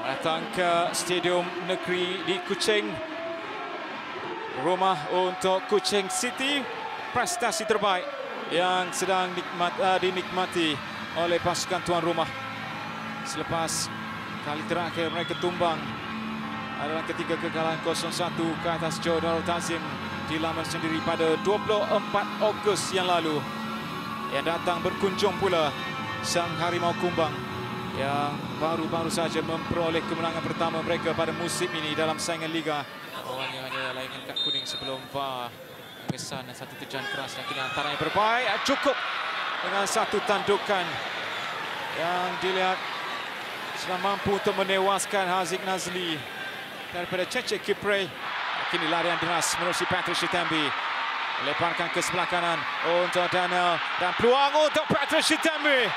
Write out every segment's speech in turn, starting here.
datang ke Stadium Negeri di Kuching. Rumah untuk Kuching City. Prestasi terbaik yang sedang dinikmati oleh pasukan tuan rumah. Selepas kali terakhir mereka tumbang adalah ketika kekalahan 0-1 ke atas Johor Darul Ta'zim di laman sendiri pada 24 Ogos yang lalu. Yang datang berkunjung pula sang Harimau Kumbang yang baru-baru saja memperoleh kemenangan pertama mereka pada musim ini dalam saingan Liga. Awalnya hanya layangan kad kuning sebelum VAR mengesan satu terjang keras. Dan kini antaranya berbaik, cukup dengan satu tandukan yang dilihat sudah mampu untuk menewaskan Haziq Nazli daripada Cecek Kipre. Kini larian deras menerusi Patrick Shitambi. Melemparkan ke sebelah kanan untuk Daniel. Dan peluang untuk Patrick Shitambi.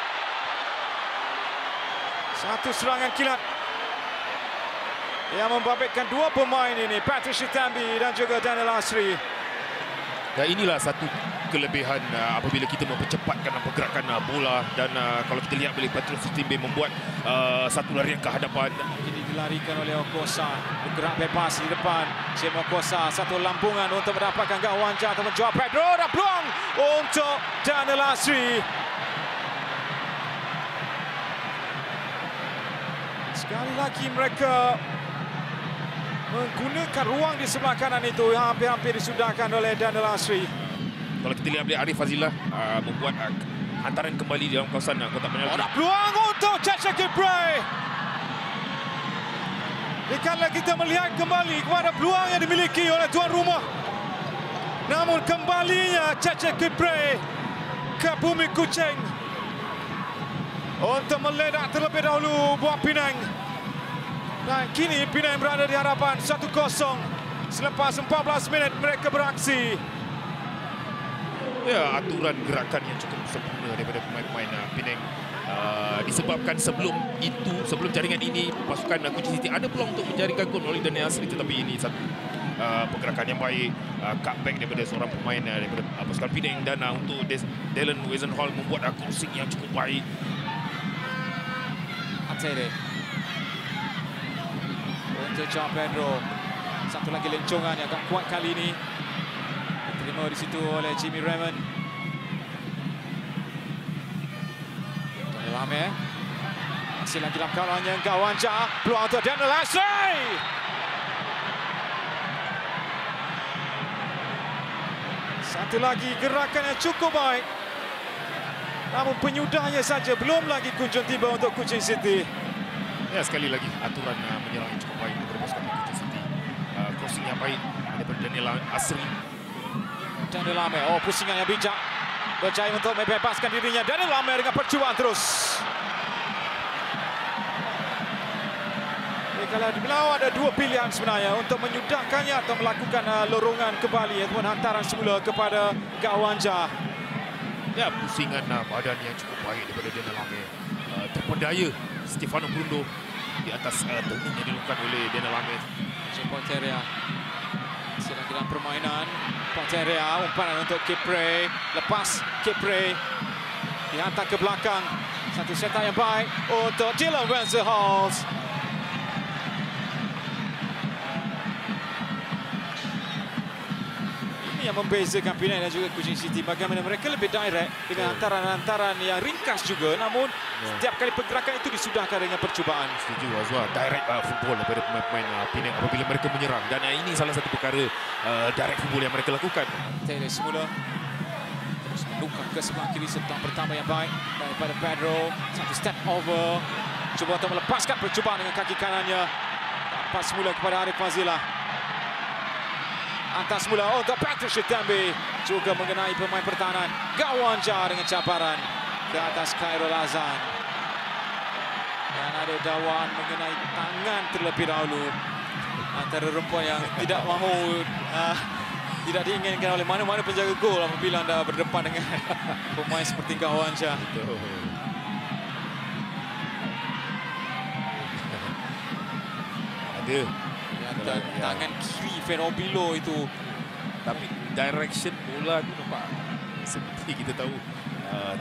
Satu serangan kilat yang membabitkan dua pemain ini, Patrick Shitambi dan juga Daniel Asri. Dan inilah satu kelebihan apabila kita mempercepatkan pergerakan bola. Dan kalau kita lihat bila Patrick Shitambi membuat satu larian ke hadapan. Ini dilarikan oleh Okosa, bergerak bebas di depan. Jem Okosa, satu lampungan untuk mendapatkan gawang atau menjawab Pedro. Dan peluang untuk Daniel Asri. Sekali lagi mereka menggunakan ruang di sebelah kanan itu yang hampir-hampir disudahkan oleh Daniel Asri. Kalau kita lihat Arif Fazillah membuat hantaran kembali di dalam kawasan kotak penalti. Ada peluang untuk Cecek Kipre. Jikalau kita melihat kembali kepada peluang yang dimiliki oleh tuan rumah. Namun kembalinya Cecek Kipre ke bumi Kuching untuk meledak terlebih dahulu buat Penang. Dan kini Penang berada di hadapan 1-0 selepas 14 minit mereka beraksi. Ya, aturan gerakan yang cukup sempurna daripada pemain-pemain Penang. Disebabkan sebelum jaringan ini pasukan Kuching City ada peluang untuk menjaringkan gol melalui Daniel Asri, tetapi ini satu pergerakan yang baik, cutback daripada seorang pemain daripada pasukan Penang. Dan untuk Dallin Wezenhall membuat crossing yang cukup baik. Atere untuk João Pedro. Satu lagi lencongan yang agak kuat kali ini. Diterima di situ oleh Jimmy Raymond. Daniel Ame. Masih lagi dalam kawalannya Gawanja. Peluang untuk Daniel Asri. Satu lagi gerakan yang cukup baik. Namun penyudahnya saja belum lagi kunjung tiba untuk Kuching City. Ya, sekali lagi aturan menyerang yang cukup baik daripada pasukan Kuching City. Crossing yang baik daripada Daniel Asri. Daniel Ame, pusingan yang bijak. Berjaya untuk membebaskan dirinya. Daniel Ame dengan percubaan terus. Kalau dibelau ada dua pilihan sebenarnya untuk menyudahkannya atau melakukan lorongan kembali ataupun hantaran semula kepada Gawanja. Ya, pusingan badan yang cukup baik daripada Daniel Ame. Terpedaya Stefano Bruno di atas turning yang dilakukan oleh Daniel Ame. Ponteria masih lagi dalam permainan. Ponteria, umpanan untuk Kipre. Lepas Kipre dihantar ke belakang. Satu setup yang baik untuk Dylan Wezenhall. Yang membezakan Penang dan juga Kuching City, bagaimana mereka lebih direct dengan hantaran-hantaran yang ringkas juga, namun setiap kali pergerakan itu disudahkan dengan percubaan. Setuju Azwar, direct football daripada pemain-pemain Penang apabila mereka menyerang, dan ini salah satu perkara direct football yang mereka lakukan. Taylor semula terus menukar ke sebelah kiri, sentuhan pertama yang baik daripada Pedro. Satu step over, cuba untuk melepaskan percubaan dengan kaki kanannya. Dapat semula kepada Arif Fazillah. Antas semula untuk Patrick Shitambi, juga mengenai pemain pertahanan Gawanja dengan cabaran ke atas Khairul Azan. Dan ada dakwaan mengenai tangan terlebih dahulu antara rumput yang tidak mahu tidak diinginkan oleh mana-mana penjaga gol apabila anda berdepan dengan pemain seperti Gawanja. Ada tangan kiri Ferobilo itu, tapi direction bola tu nampak seperti kita tahu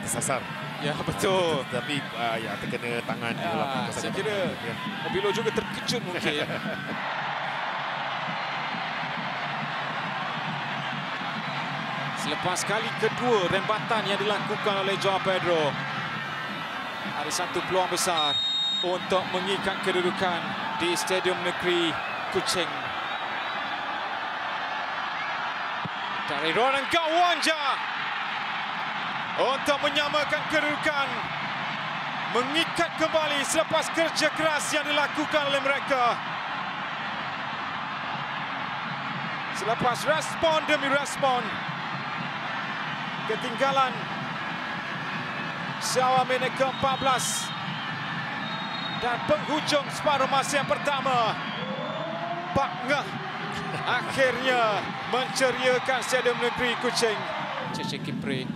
tersasar. Ya, betul. Tapi ya terkena tangan di dalam kawasan Saya jambak kira kaki, ya. Mobilo juga terkejut mungkin. Selepas kali kedua rembatan yang dilakukan oleh Joao Pedro, ada satu peluang besar untuk mengikat kedudukan di Stadium Negeri Kuching. Dari Ronan Gawanja untuk menyamakan kedudukan, mengikat kembali selepas kerja keras yang dilakukan oleh mereka. Selepas respon demi respon, ketinggalan seawal minit ke-14 dan penghujung separuh masa yang pertama, Pak Ngah akhirnya menceriakan Stadium Negeri Kuching. Cece Kipre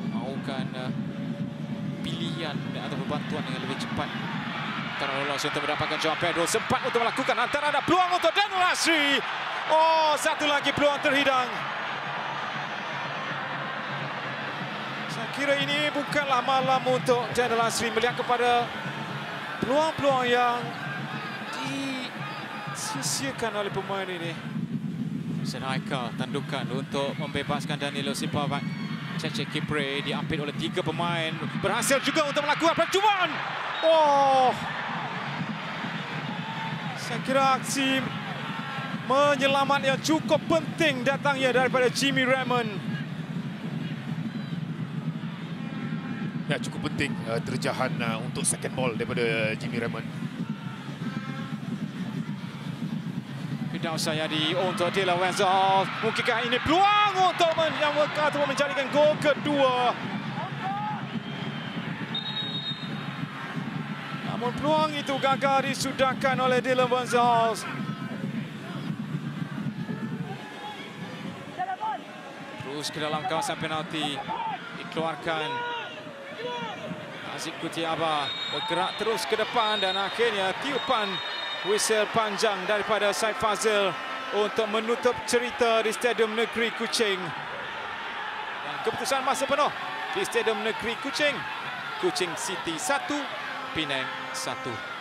mahukan pilihan atau bantuan yang lebih cepat. Terlolos untuk mendapatkan Joao Pedro, sempat untuk melakukan antara, ada peluang untuk Daniel Asri. Oh, satu lagi peluang terhidang. Saya kira ini bukanlah malam untuk Daniel Asri melihat kepada peluang-peluang yang disia-siakan oleh pemain ini. Senaika tandukan untuk membebaskan Danilo Sipavat. Cece Kipre diambil oleh 3 pemain. Berhasil juga untuk melakukan percubaan. Oh, saya kira aksi menyelamat yang cukup penting datangnya daripada Jimmy Raymond. Ya, cukup penting terjahan untuk second ball daripada Jimmy Raymond. Fidau Sayadi untuk Dylan Wenzel. Mungkinkah ini peluang untuk menyamakan atau menjadikan gol kedua? Namun peluang itu gagal disudahkan oleh Dylan Wenzel. Terus ke dalam kawasan penalti, dikeluarkan. Aziz Kutiaba bergerak terus ke depan dan akhirnya tiupan whistle panjang daripada Saif Fazil untuk menutup cerita di Stadium Negeri Kuching. Dan keputusan masa penuh di Stadium Negeri Kuching. Kuching City 1, Penang 1.